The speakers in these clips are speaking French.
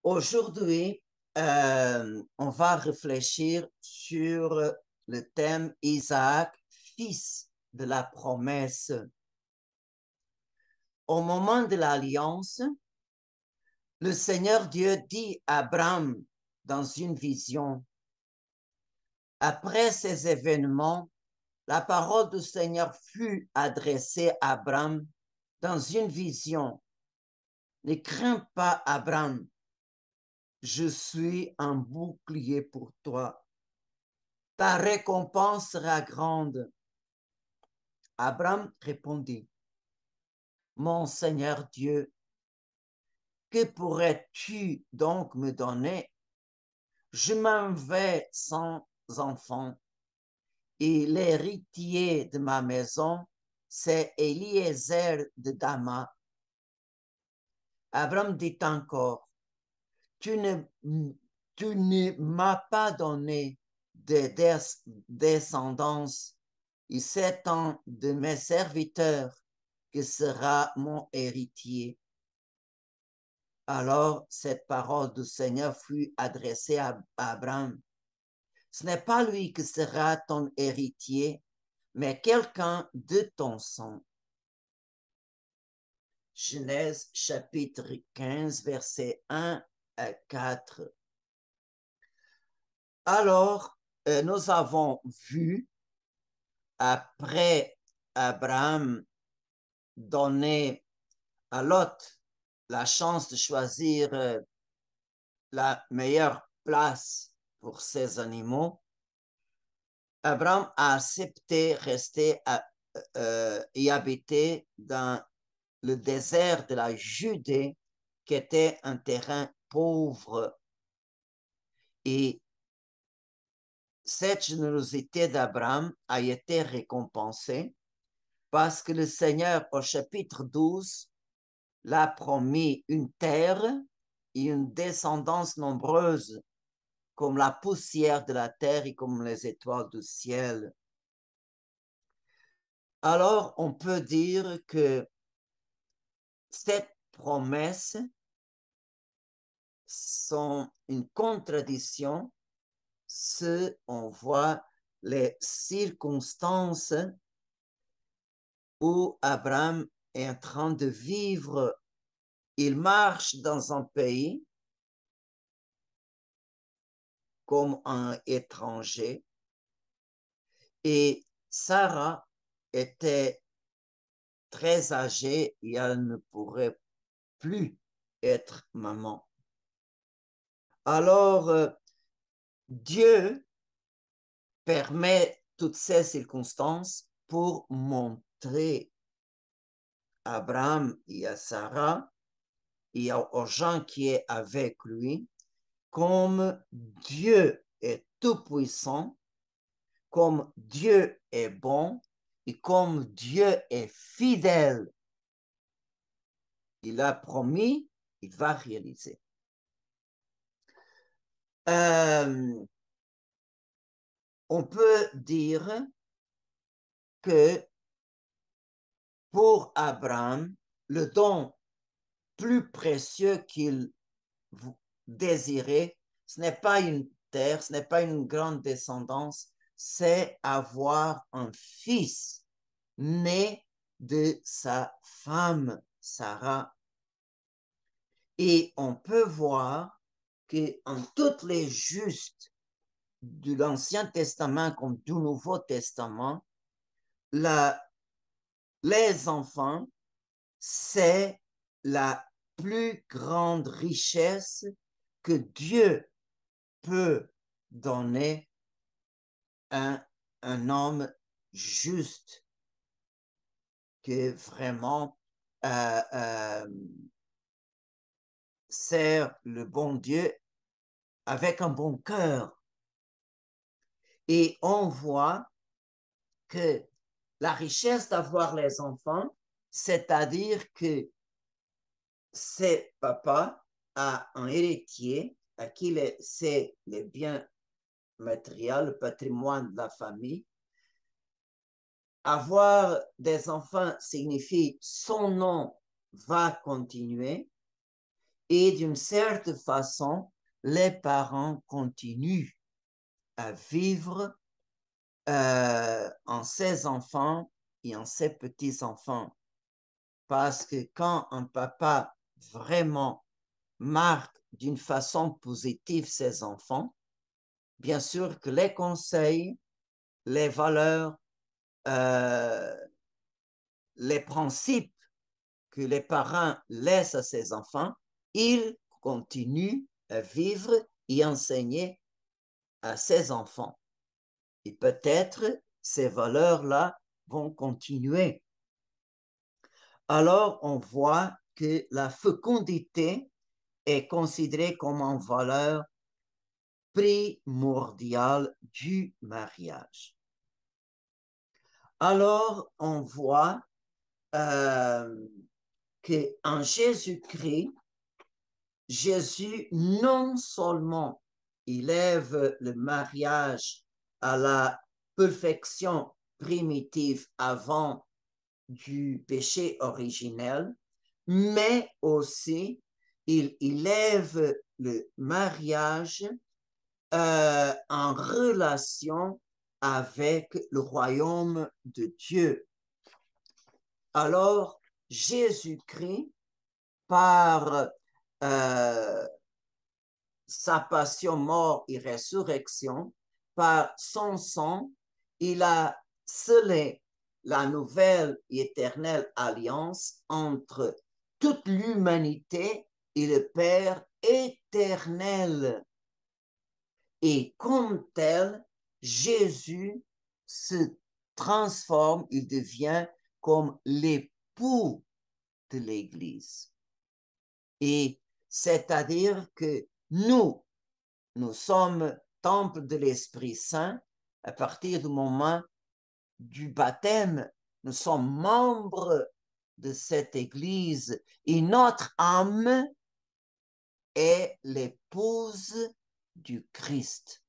Aujourd'hui, on va réfléchir sur le thème Isaac, fils de la promesse. Au moment de l'alliance, le Seigneur Dieu dit à Abraham dans une vision, après ces événements, la parole du Seigneur fut adressée à Abraham dans une vision. Ne crains pas, Abraham, je suis un bouclier pour toi. Ta récompense sera grande. Abraham répondit, mon Seigneur Dieu, que pourrais-tu donc me donner? Je m'en vais sans enfant et l'héritier de ma maison, c'est Eliezer de Dama. Abraham dit encore, tu ne m'as pas donné de descendance et c'est un de mes serviteurs qui sera mon héritier. Alors cette parole du Seigneur fut adressée à Abraham. Ce n'est pas lui qui sera ton héritier, mais quelqu'un de ton sang. Genèse chapitre 15, versets 1 à 4. Alors, nous avons vu, après Abraham donner à Lot la chance de choisir la meilleure place pour ses animaux, Abraham a accepté rester y habiter dans le désert de la Judée, qui était un terrain pauvre. Et cette générosité d'Abraham a été récompensée parce que le Seigneur, au chapitre 12, l'a promis une terre et une descendance nombreuse, comme la poussière de la terre et comme les étoiles du ciel. Alors, on peut dire que cette promesse sont une contradiction si on voit les circonstances où Abraham est en train de vivre. Il marche dans un pays comme un étranger et Sarah était très âgée et elle ne pourrait plus être maman. Alors, Dieu permet toutes ces circonstances pour montrer à Abraham et à Sarah et aux gens qui est avec lui comme Dieu est tout-puissant, comme Dieu est bon et comme Dieu est fidèle. Il a promis, il va réaliser. On peut dire que pour Abraham, le don plus précieux qu'il désirait, ce n'est pas une terre, ce n'est pas une grande descendance, c'est avoir un fils né de sa femme, Sarah. Et on peut voir qu'en tous les justes de l'Ancien Testament comme du Nouveau Testament, les enfants, c'est la plus grande richesse que Dieu peut donner à un homme juste qui vraiment sert le bon Dieu avec un bon cœur. Et on voit que la richesse d'avoir les enfants, c'est-à-dire que c'est papa a un héritier à qui c'est les biens matériels, le patrimoine de la famille. Avoir des enfants signifie son nom va continuer Et d'une certaine façon, les parents continuent à vivre en ses enfants et en ses petits-enfants. Parce que quand un papa vraiment marque d'une façon positive ses enfants, bien sûr que les conseils, les valeurs, les principes que les parents laissent à ses enfants, ils continuent à vivre et enseigner à ses enfants. Et peut-être ces valeurs-là vont continuer. Alors, on voit que la fécondité est considérée comme une valeur primordiale du mariage. Alors, on voit qu'en Jésus-Christ, Jésus non seulement élève le mariage à la perfection primitive avant du péché originel, mais aussi il élève le mariage en relation avec le royaume de Dieu. Alors, Jésus-Christ, par sa passion, mort et résurrection, par son sang, il a scellé la nouvelle et éternelle alliance entre toute l'humanité et le Père éternel. Et comme tel, Jésus se transforme, il devient comme l'époux de l'Église. Et c'est-à-dire que nous sommes temple de l'Esprit Saint à partir du moment du baptême. Nous sommes membres de cette Église et notre âme est l'épouse du Christ.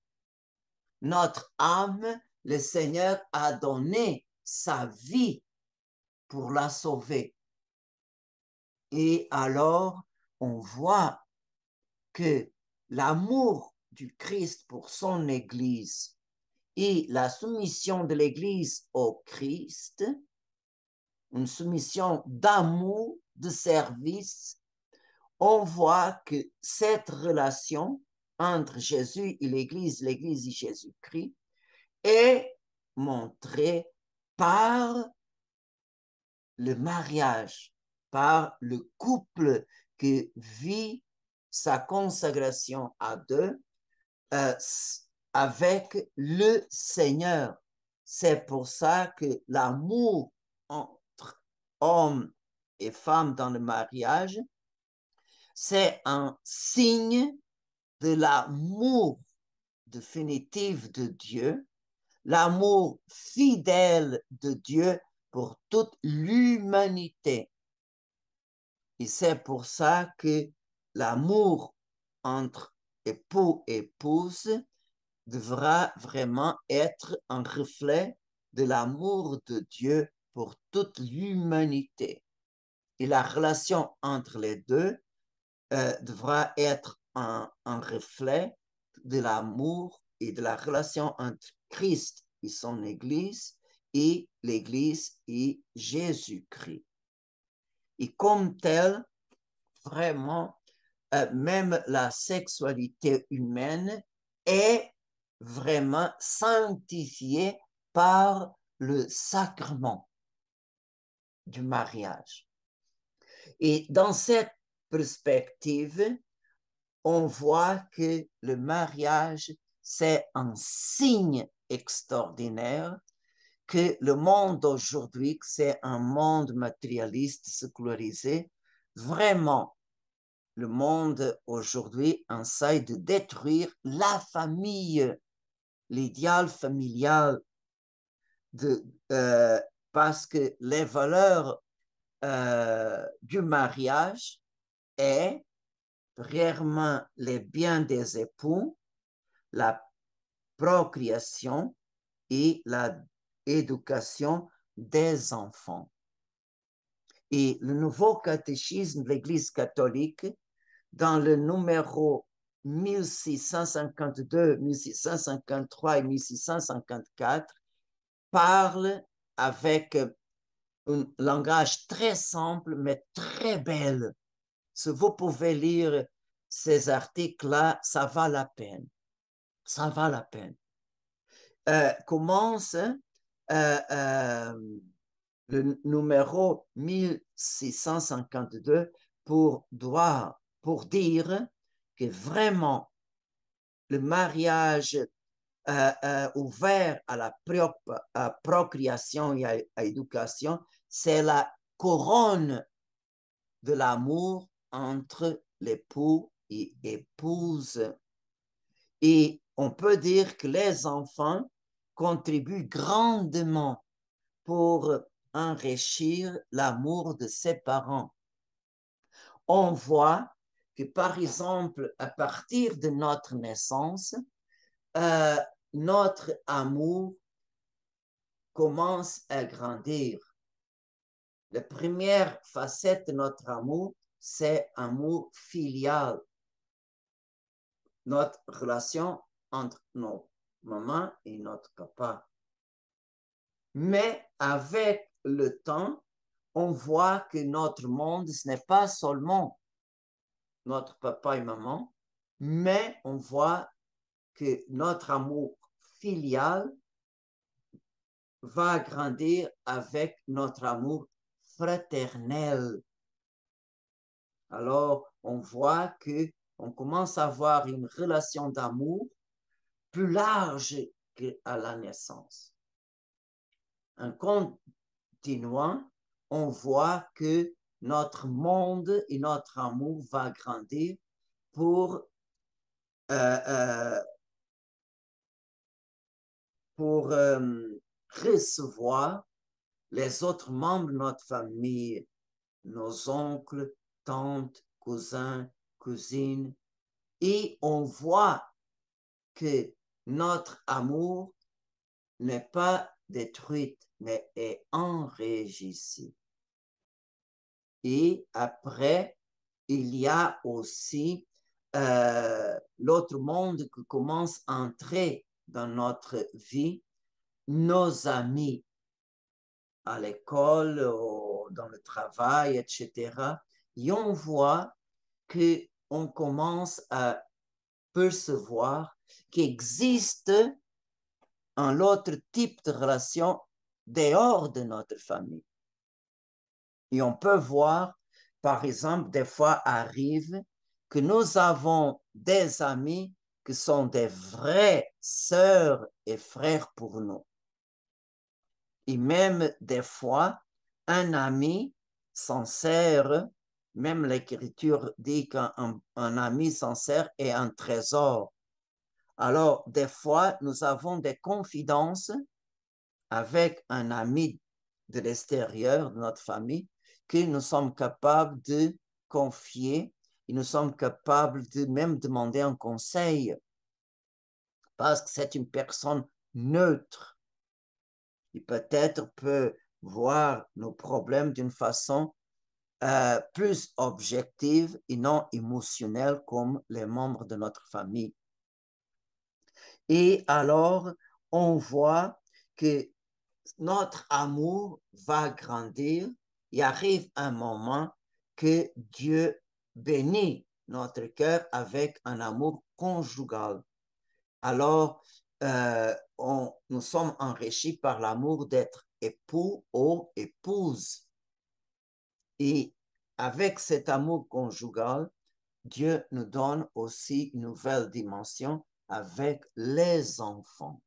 Notre âme, le Seigneur a donné sa vie pour la sauver. Et alors, on voit que l'amour du Christ pour son Église et la soumission de l'Église au Christ, une soumission d'amour, de service, on voit que cette relation entre Jésus et l'Église et Jésus-Christ, est montrée par le mariage, par le couple qui vit sa consécration à deux avec le Seigneur. C'est pour ça que l'amour entre hommes et femmes dans le mariage, c'est un signe de l'amour définitif de Dieu, l'amour fidèle de Dieu pour toute l'humanité. Et c'est pour ça que l'amour entre époux et épouse devra vraiment être un reflet de l'amour de Dieu pour toute l'humanité. Et la relation entre les deux devra être un reflet de l'amour et de la relation entre Christ et son Église et l'Église et Jésus-Christ. Et comme tel, vraiment, même la sexualité humaine est vraiment sanctifiée par le sacrement du mariage. Et dans cette perspective, on voit que le mariage, c'est un signe extraordinaire que le monde aujourd'hui, c'est un monde matérialiste, sécularisé. Vraiment, le monde aujourd'hui essaie de détruire la famille, l'idéal familial, parce que les valeurs du mariage est premièrement les biens des époux, la procréation et l'éducation des enfants. Et le nouveau catéchisme de l'Église catholique dans le numéro 1652, 1653 et 1654, parle avec un langage très simple, mais très belle. Si vous pouvez lire ces articles-là, ça va la peine. Ça va la peine. Commence le numéro 1652 pour dire que vraiment le mariage ouvert à la procréation et à l'éducation, c'est la couronne de l'amour entre l'époux et épouse. Et on peut dire que les enfants contribuent grandement pour enrichir l'amour de ses parents. On voit que, par exemple, à partir de notre naissance, notre amour commence à grandir. La première facette de notre amour, c'est amour filial. Notre relation entre nos mamans et notre papa. Mais avec le temps, on voit que notre monde, ce n'est pas seulement notre papa et maman, mais on voit que notre amour filial va grandir avec notre amour fraternel. Alors, on voit qu'on commence à avoir une relation d'amour plus large qu'à la naissance. En continuant, on voit que notre monde et notre amour va grandir pour recevoir les autres membres de notre famille, nos oncles, tantes, cousins, cousines, et on voit que notre amour n'est pas détruit, mais est enrichi. Et après, il y a aussi l'autre monde qui commence à entrer dans notre vie, nos amis à l'école, dans le travail, etc. Et on voit qu'on commence à percevoir qu'il existe un autre type de relation dehors de notre famille. Et on peut voir, par exemple, des fois arrive que nous avons des amis qui sont des vraies sœurs et frères pour nous. Et même des fois, un ami sincère, même l'Écriture dit qu'un ami sincère est un trésor. Alors, des fois, nous avons des confidences avec un ami de l'extérieur de notre famille que nous sommes capables de confier et nous sommes capables de même demander un conseil parce que c'est une personne neutre qui peut-être peut voir nos problèmes d'une façon plus objective et non émotionnelle comme les membres de notre famille. Et alors, on voit que notre amour va grandir. Il arrive un moment que Dieu bénit notre cœur avec un amour conjugal. Alors, nous sommes enrichis par l'amour d'être époux ou épouse. Et avec cet amour conjugal, Dieu nous donne aussi une nouvelle dimension avec les enfants.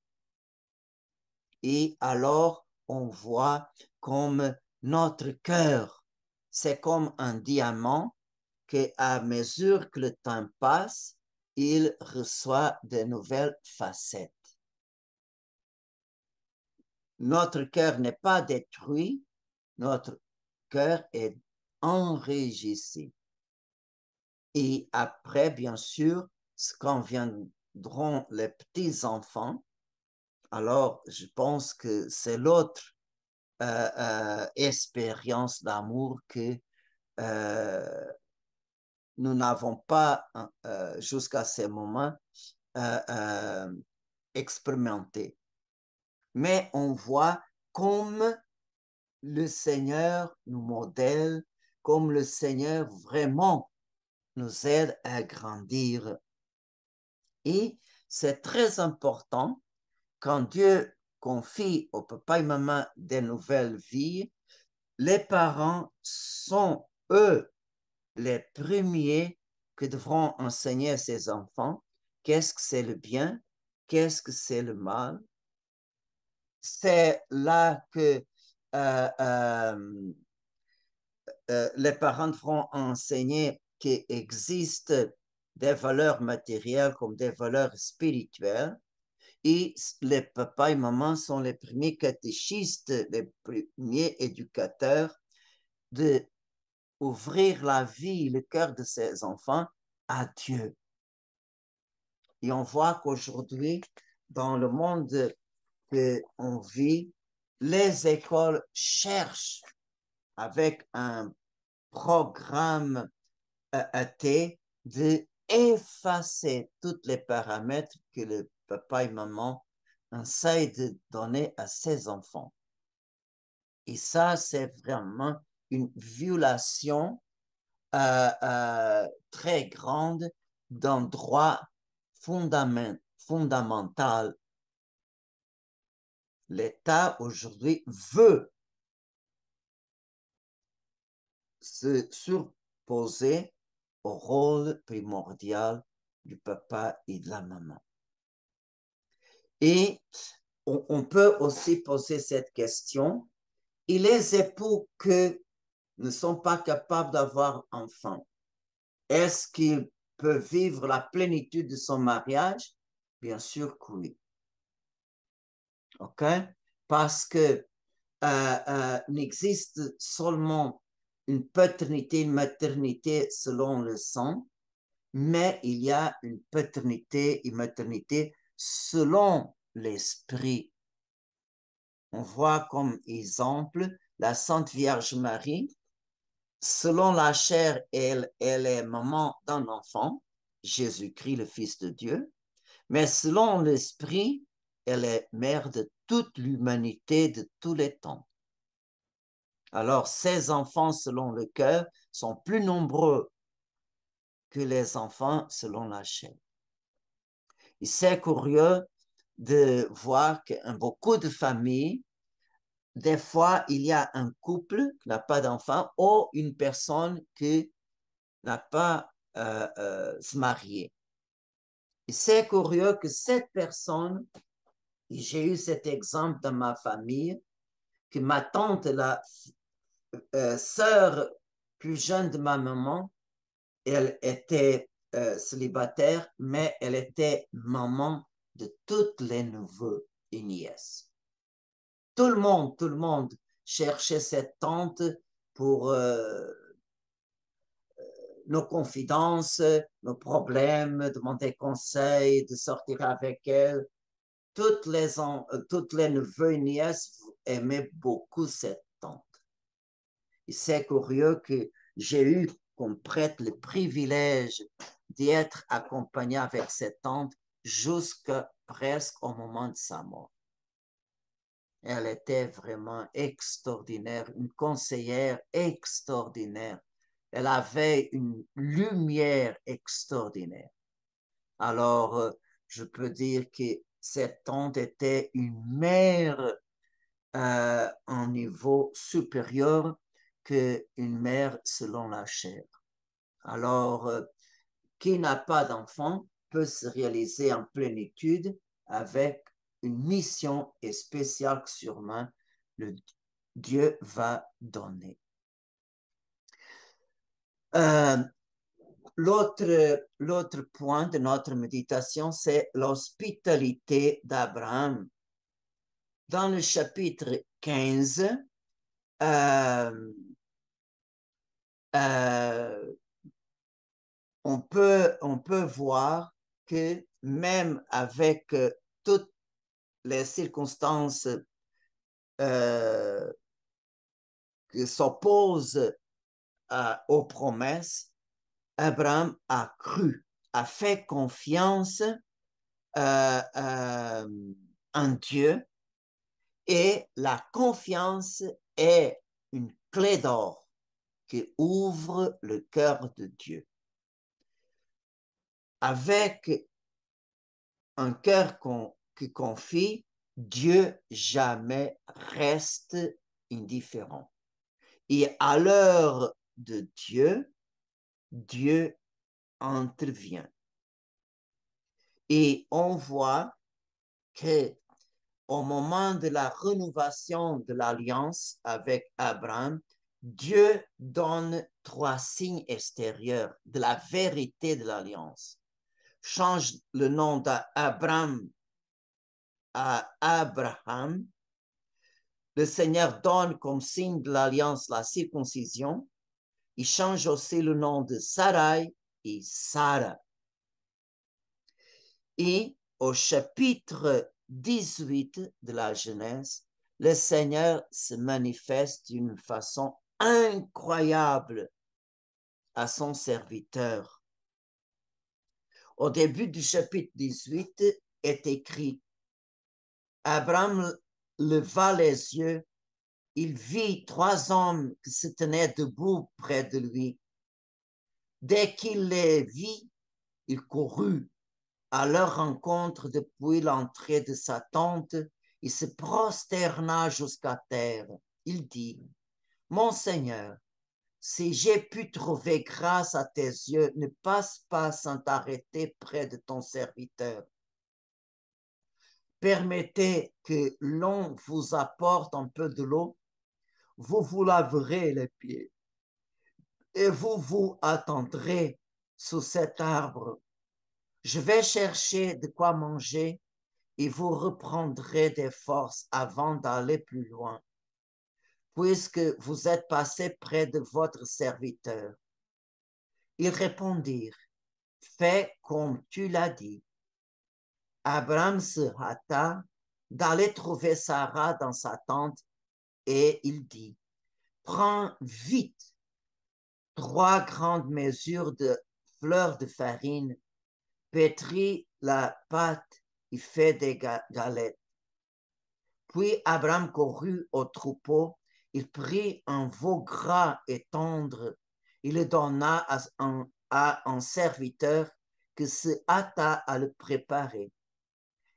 Et alors, on voit comme notre cœur, c'est comme un diamant qu'à mesure que le temps passe, il reçoit de nouvelles facettes. Notre cœur n'est pas détruit, notre cœur est enrichi. Et après, bien sûr, quand viendront les petits-enfants, alors je pense que c'est l'autre expérience d'amour que nous n'avons pas, jusqu'à ce moment, euh, euh, expérimenté. Mais on voit comme le Seigneur nous modèle, comme le Seigneur vraiment nous aide à grandir. Et c'est très important quand Dieu confie au papa et maman des nouvelles vies, les parents sont, eux, les premiers que devront enseigner à ses enfants qu'est-ce que c'est le bien, qu'est-ce que c'est le mal. C'est là que euh, euh, les parents devront enseigner qu'il existe des valeurs matérielles comme des valeurs spirituelles. Et les papas et mamans sont les premiers catéchistes, les premiers éducateurs de ouvrir la vie, le cœur de ces enfants à Dieu. Et on voit qu'aujourd'hui, dans le monde qu'on vit, les écoles cherchent avec un programme athée de effacer tous les paramètres que le papa et maman essaient de donner à ses enfants. Et ça, c'est vraiment une violation très grande d'un droit fondamental. L'État aujourd'hui veut se surposer au rôle primordial du papa et de la maman. Et on peut aussi poser cette question. Et les époux qui ne sont pas capables d'avoir enfant, est-ce qu'ils peuvent vivre la plénitude de son mariage? Bien sûr que oui. OK? Parce que n'existe seulement une paternité, une maternité selon le sang, mais il y a une paternité et maternité selon l'esprit. On voit comme exemple la Sainte Vierge Marie. Selon la chair, elle est maman d'un enfant, Jésus-Christ, le Fils de Dieu, mais selon l'esprit, elle est mère de toute l'humanité de tous les temps. Alors, ces enfants selon le cœur sont plus nombreux que les enfants selon la chair. Et c'est curieux de voir qu'en beaucoup de familles, des fois, il y a un couple qui n'a pas d'enfant ou une personne qui n'a pas se marier. Et c'est curieux que cette personne, et j'ai eu cet exemple dans ma famille, que ma tante, la sœur plus jeune de ma maman, elle était célibataire, mais elle était maman de toutes les neveux et nièces. Tout le monde cherchait cette tante pour nos confidences, nos problèmes, demander conseil, de sortir avec elle. Toutes les neveux et nièces aimaient beaucoup cette tante. Et c'est curieux que j'ai eu comme prêtre le privilège d'être accompagné avec cette tante jusqu'à presque au moment de sa mort. Elle était vraiment extraordinaire, une conseillère extraordinaire. Elle avait une lumière extraordinaire. Alors, je peux dire que cette tante était une mère en niveau supérieur qu'une mère selon la chair. Alors, qui n'a pas d'enfant peut se réaliser en plénitude avec une mission spéciale que sûrement le Dieu va donner. L'autre point de notre méditation, c'est l'hospitalité d'Abraham. Dans le chapitre 15, euh, euh, on peut voir que même avec toutes les circonstances qui s'opposent aux promesses, Abraham a cru, a fait confiance en Dieu, et la confiance est une clé d'or qui ouvre le cœur de Dieu. Avec un cœur qui confie, Dieu jamais reste indifférent. Et à l'heure de Dieu, Dieu intervient. Et on voit que au moment de la rénovation de l'alliance avec Abraham, Dieu donne 3 signes extérieurs de la vérité de l'alliance. Change le nom d'Abraham à Abraham. Le Seigneur donne comme signe de l'alliance la circoncision. Il change aussi le nom de Sarai et Sarah. Et au chapitre 18 de la Genèse, le Seigneur se manifeste d'une façon incroyable à son serviteur. Au début du chapitre 18 est écrit: Abraham leva les yeux, il vit 3 hommes qui se tenaient debout près de lui. Dès qu'il les vit, il courut à leur rencontre depuis l'entrée de sa tente. Il se prosterna jusqu'à terre. Il dit: Mon Seigneur, si j'ai pu trouver grâce à tes yeux, ne passe pas sans t'arrêter près de ton serviteur. Permettez que l'on vous apporte un peu de l'eau. Vous vous laverez les pieds et vous vous attendrez sous cet arbre. Je vais chercher de quoi manger et vous reprendrez des forces avant d'aller plus loin, puisque vous êtes passé près de votre serviteur. Ils répondirent: Fais comme tu l'as dit. Abraham se hâta d'aller trouver Sarah dans sa tente et il dit: Prends vite 3 grandes mesures de fleur de farine, pétris la pâte et fais des galettes. Puis Abraham courut au troupeau, il prit un veau gras et tendre, il le donna à un serviteur qui se hâta à le préparer.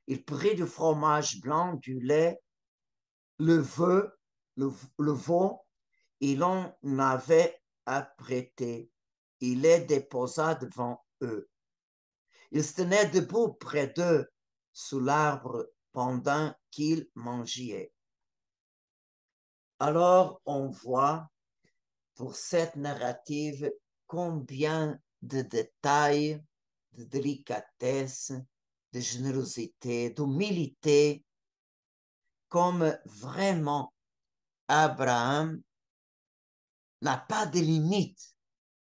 Il prit du fromage blanc, du lait, le veau, et l'on avait apprêté. Il les déposa devant eux. Il se tenait debout près d'eux sous l'arbre pendant qu'ils mangeaient. Alors on voit pour cette narrative combien de détails, de délicatesse, de générosité, d'humilité, comme vraiment Abraham n'a pas de limite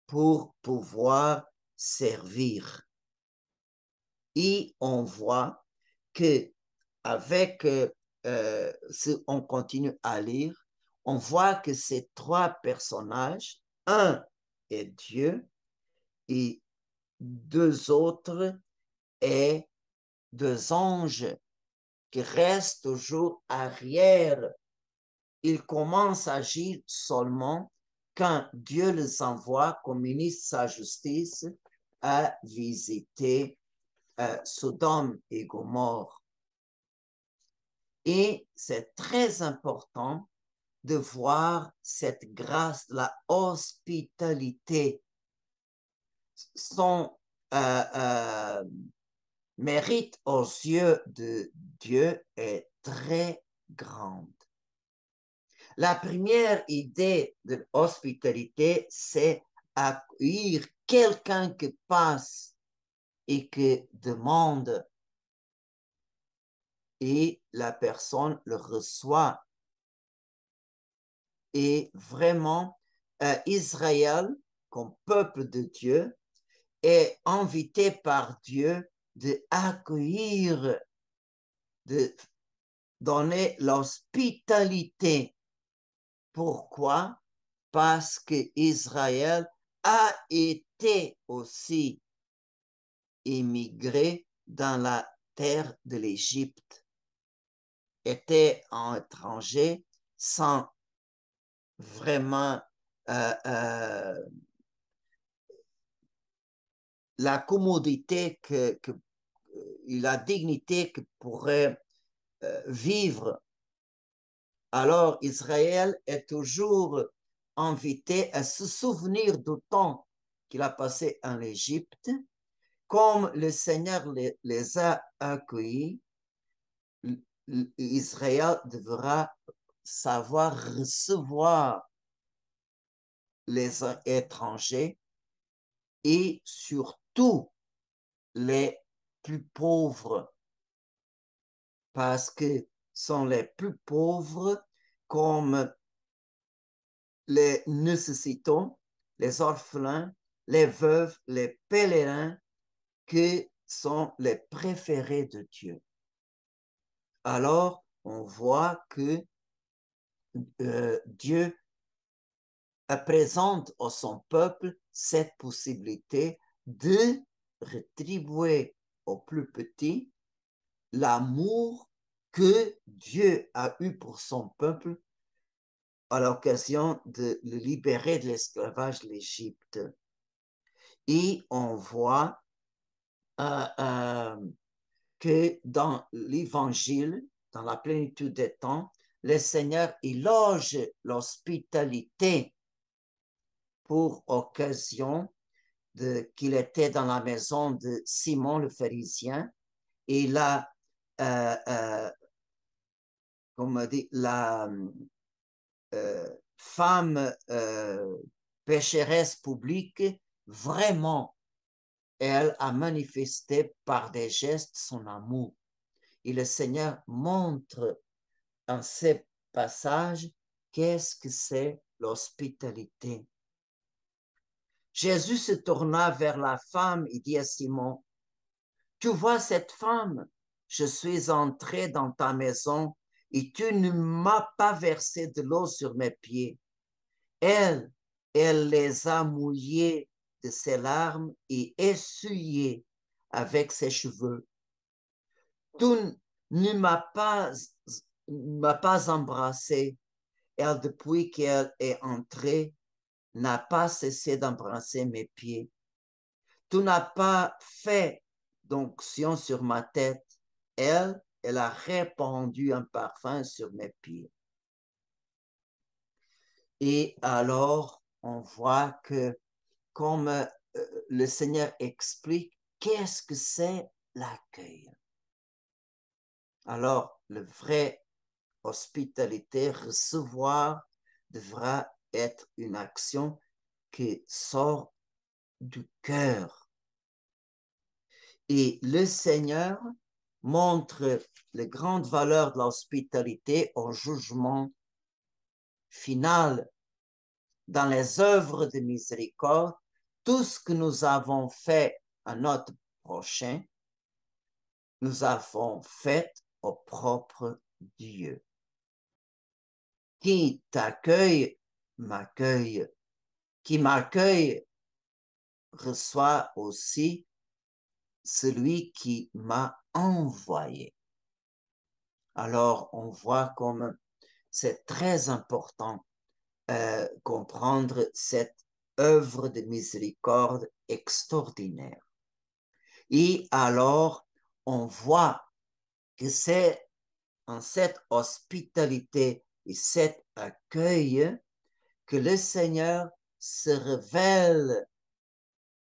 pour pouvoir servir. Et on voit que avec, si on continue à lire, on voit que ces 3 personnages, un est Dieu et 2 autres est 2 anges qui restent toujours arrière. Ils commencent à agir seulement quand Dieu les envoie comme ministre de sa justice à visiter Sodome et Gomorrhe. Et c'est très important de voir cette grâce, la hospitalité. Son mérite aux yeux de Dieu est très grande. La première idée de l'hospitalité, c'est accueillir quelqu'un qui passe et qui demande, et la personne le reçoit. Et vraiment, Israël, comme peuple de Dieu, est invité par Dieu d'accueillir, de donner l'hospitalité. Pourquoi? Parce que Israël a été aussi immigré dans la terre de l'Égypte, était un étranger sans vraiment la commodité la dignité que pourrait vivre. Alors Israël est toujours invité à se souvenir du temps qu'il a passé en Égypte, comme le Seigneur les a accueillis. Israël devra savoir recevoir les étrangers et surtout les plus pauvres, parce que sont les plus pauvres comme les nécessitants, les orphelins, les veuves, les pèlerins, qui sont les préférés de Dieu. Alors, on voit que Dieu présente à son peuple cette possibilité de rétribuer aux plus petits l'amour que Dieu a eu pour son peuple à l'occasion de le libérer de l'esclavage de l'Égypte. Et on voit que dans l'Évangile, dans la plénitude des temps, le Seigneur éloge l'hospitalité pour occasion qu'il était dans la maison de Simon le pharisien et comme on dit, la femme pécheresse publique, vraiment, elle a manifesté par des gestes son amour. Et le Seigneur montre en ces passages qu'est-ce que c'est l'hospitalité. Jésus se tourna vers la femme et dit à Simon, tu vois cette femme, je suis entré dans ta maison et tu ne m'as pas versé de l'eau sur mes pieds. Elle les a mouillés de ses larmes et essuyés avec ses cheveux. Tu ne m'as pas embrassé. Elle, depuis qu'elle est entrée, n'a pas cessé d'embrasser mes pieds. Tu n'as pas fait d'onction sur ma tête. Elle a répandu un parfum sur mes pieds. Et alors, on voit que, comme le Seigneur explique, qu'est-ce que c'est l'accueil? Alors, le vrai hospitalité, recevoir, devra être une action qui sort du cœur. Et le Seigneur montre les grandes valeurs de l'hospitalité au jugement final. Dans les œuvres de miséricorde, tout ce que nous avons fait à notre prochain, nous avons fait au propre Dieu. Qui t'accueille, m'accueille. Qui m'accueille, reçoit aussi celui qui m'a envoyé. Alors, on voit comme c'est très important comprendre cette œuvre de miséricorde extraordinaire. Et alors, on voit que c'est en cette hospitalité et cet accueil que le Seigneur se révèle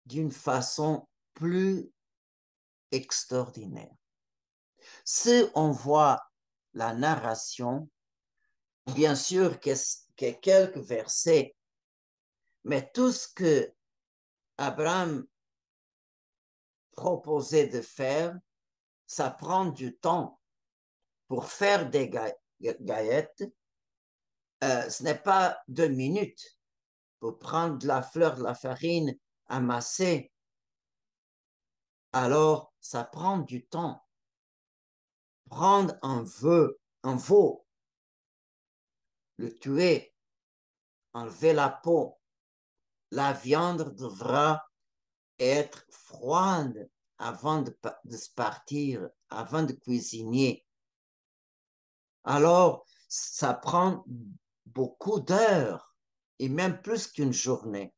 d'une façon plus extraordinaire. Si on voit la narration, bien sûr qu'il y a quelques versets, mais tout ce que Abraham proposait de faire, ça prend du temps pour faire des gaillettes. Ce n'est pas 2 minutes pour prendre de la fleur, de la farine, amasser. Alors, ça prend du temps. Prendre un veau, le tuer, enlever la peau, la viande devra être froide avant de partir, avant de cuisiner. Alors, ça prend beaucoup d'heures et même plus qu'une journée.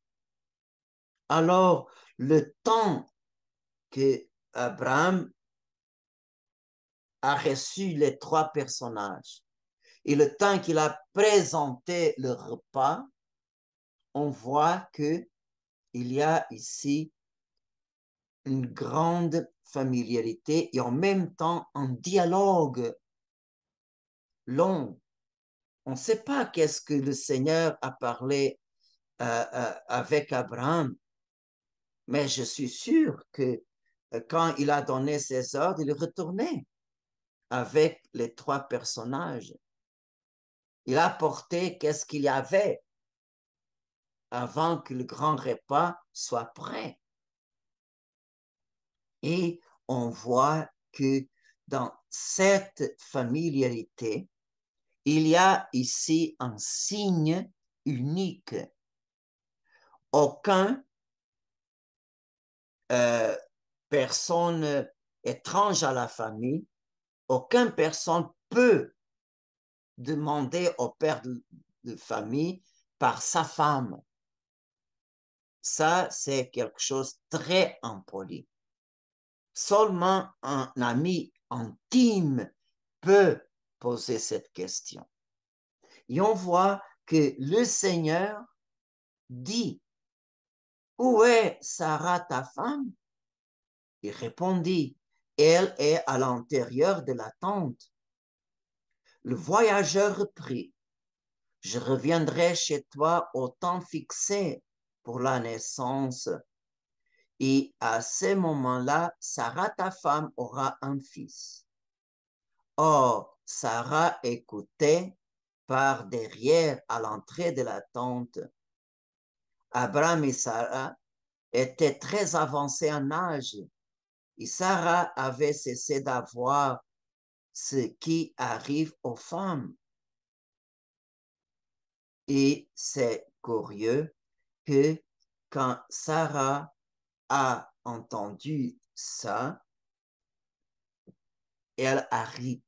Alors, le temps que Abraham a reçu les trois personnages et le temps qu'il a présenté le repas, on voit qu'il y a ici une grande familiarité et en même temps un dialogue long. On ne sait pas qu'est-ce que le Seigneur a parlé avec Abraham, mais je suis sûr que quand il a donné ses ordres, il est retourné avec les trois personnages. Il a apporté qu'est-ce qu'il y avait avant que le grand repas soit prêt. Et on voit que dans cette familiarité, il y a ici un signe unique. Aucun personne étrange à la famille, aucune personne peut demander au père de famille par sa femme. Ça, c'est quelque chose de très impoli. Seulement un ami intime peut poser cette question. Et on voit que le Seigneur dit, où est Sarah, ta femme? Il répondit, elle est à l'intérieur de la tente. Le voyageur reprit, je reviendrai chez toi au temps fixé pour la naissance. Et à ce moment-là, Sarah, ta femme, aura un fils. Or, Sarah écoutait par derrière à l'entrée de la tente. Abraham et Sarah étaient très avancés en âge et Sarah avait cessé d'avoir ce qui arrive aux femmes. Et c'est curieux que quand Sarah a entendu ça, elle a ri.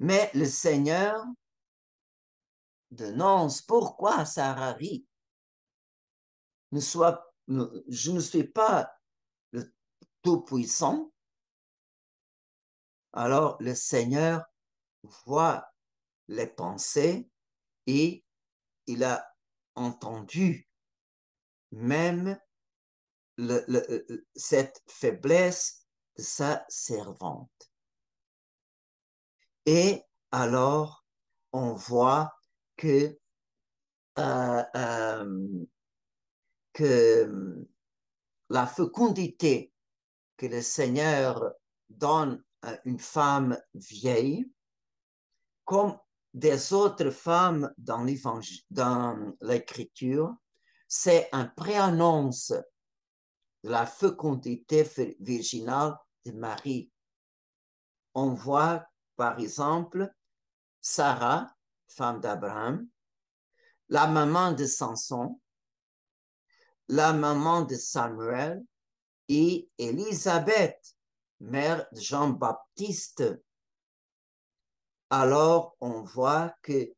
Mais le Seigneur dénonce pourquoi Sarah rit. Je ne suis pas le Tout-Puissant. Alors le Seigneur voit les pensées et il a entendu même cette faiblesse de sa servante. Et alors, on voit que, que la fécondité que le Seigneur donne à une femme vieille, comme des autres femmes dans l'Écriture, c'est un préannonce de la fécondité virginale de Marie. On voit, par exemple, Sarah, femme d'Abraham, la maman de Samson, la maman de Samuel et Élisabeth, mère de Jean-Baptiste. Alors, on voit que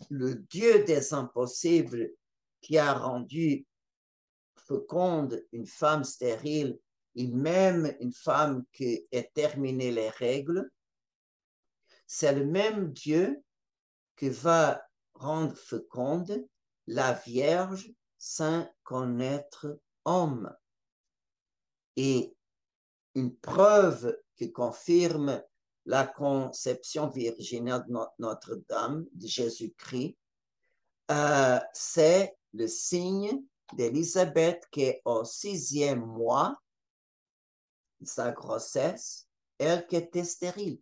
le Dieu des impossibles qui a rendu féconde une femme stérile et même une femme qui a terminé les règles, c'est le même Dieu qui va rendre féconde la Vierge sans connaître homme. Et une preuve qui confirme la conception virginale de Notre-Dame, de Jésus-Christ, c'est le signe d'Élisabeth qui est au 6e mois de sa grossesse, elle qui était stérile.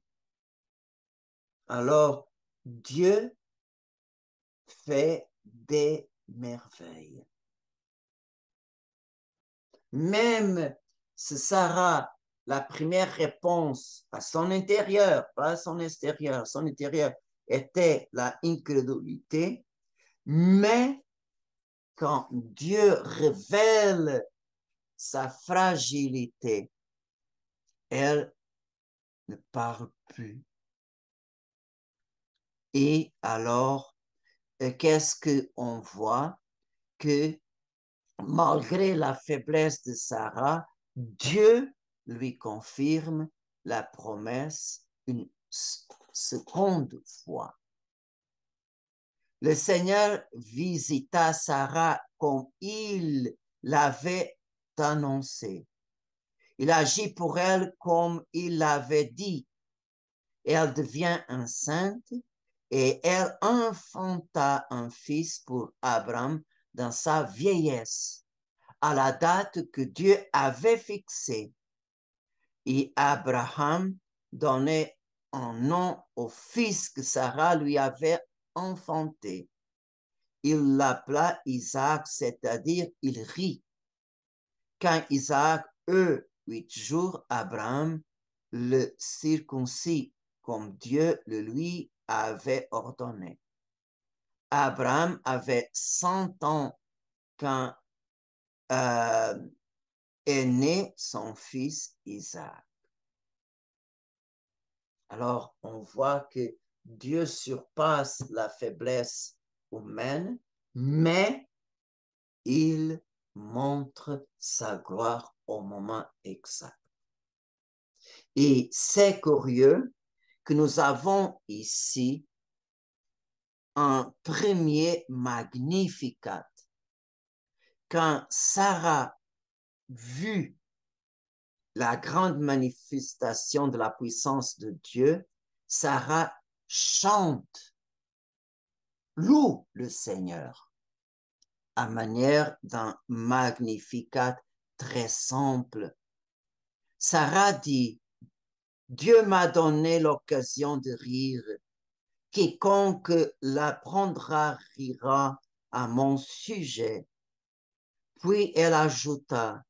Alors, Dieu fait des merveilles. Même si Sarah, la première réponse à son intérieur, pas à son extérieur, son intérieur était la incrédulité, Mais quand Dieu révèle sa fragilité, elle ne parle plus. Et alors, qu'est-ce qu'on voit? Que malgré la faiblesse de Sarah, Dieu lui confirme la promesse une seconde fois. Le Seigneur visita Sarah comme il l'avait annoncé. Il agit pour elle comme il l'avait dit. Elle devient enceinte et elle enfanta un fils pour Abraham dans sa vieillesse, à la date que Dieu avait fixée. Et Abraham donnait un nom au fils que Sarah lui avait enfanté. Il l'appela Isaac, c'est-à-dire il rit. Quand Isaac eut 8 jours, Abraham le circoncit comme Dieu le lui avait ordonné. Abraham avait 100 ans quand est né son fils Isaac. Alors, on voit que Dieu surpasse la faiblesse humaine, mais il montre sa gloire au moment exact. Et c'est curieux que nous avons ici un premier Magnificat. Quand Sarah vit la grande manifestation de la puissance de Dieu, Sarah chante, loue le Seigneur à manière d'un Magnificat très simple. Sarah dit, Dieu m'a donné l'occasion de rire. Quiconque l'apprendra rira à mon sujet. Puis elle ajouta,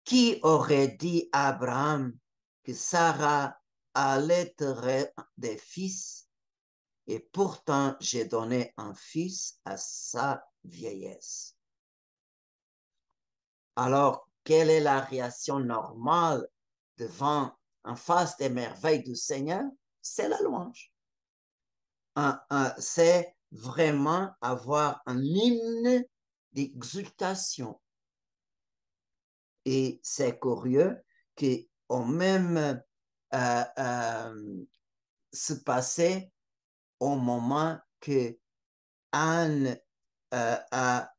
qui aurait dit à Abraham que Sarah allaiterait des fils? Et pourtant j'ai donné un fils à sa vieillesse. Alors, quelle est la réaction normale devant, en face des merveilles du Seigneur? C'est la louange. C'est vraiment avoir un hymne d'exultation. Et c'est curieux qu'au même se passait au moment que Anne a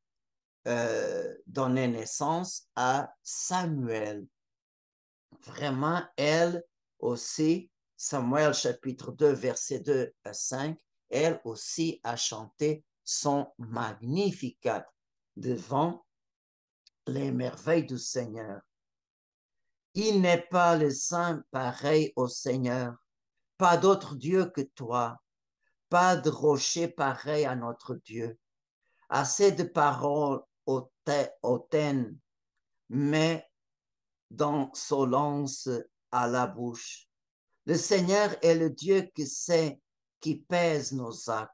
donné naissance à Samuel. Vraiment, elle aussi, Samuel chapitre 2, verset 2 à 5, elle aussi a chanté son Magnificat devant les merveilles du Seigneur. Il n'est pas le saint pareil au Seigneur, pas d'autre Dieu que toi, pas de rocher pareil à notre Dieu. Assez de paroles hautaines, mais d'insolence à la bouche. Le Seigneur est le Dieu qui sait, qui pèse nos actes.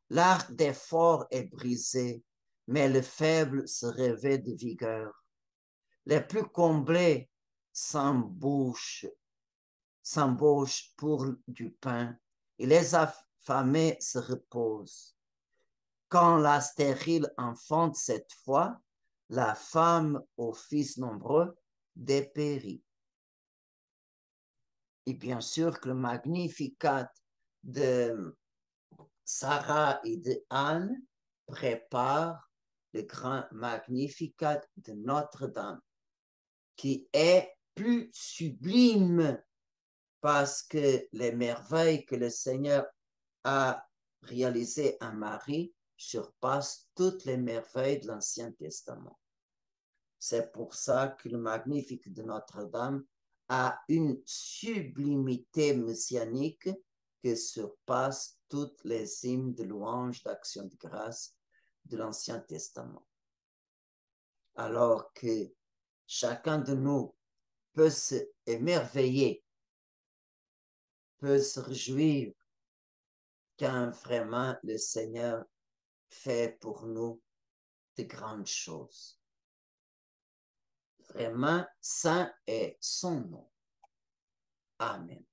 L'arc des forts est brisé, mais le faible se revêt de vigueur. Les plus comblés s'embauchent pour du pain, et les affamés se reposent. Quand la stérile enfante cette fois, la femme aux fils nombreux dépérit. Et bien sûr que le Magnificat de Sarah et de Anne prépare le grand Magnificat de Notre-Dame, qui est plus sublime parce que les merveilles que le Seigneur a réalisées en Marie surpassent toutes les merveilles de l'Ancien Testament. C'est pour ça que le Magnificat de Notre-Dame a une sublimité messianique qui surpasse toutes les hymnes de louange, d'action de grâce de l'Ancien Testament. Alors que chacun de nous peut s'émerveiller, peut se réjouir quand vraiment le Seigneur fait pour nous de grandes choses. Vraiment, saint est son nom. Amen.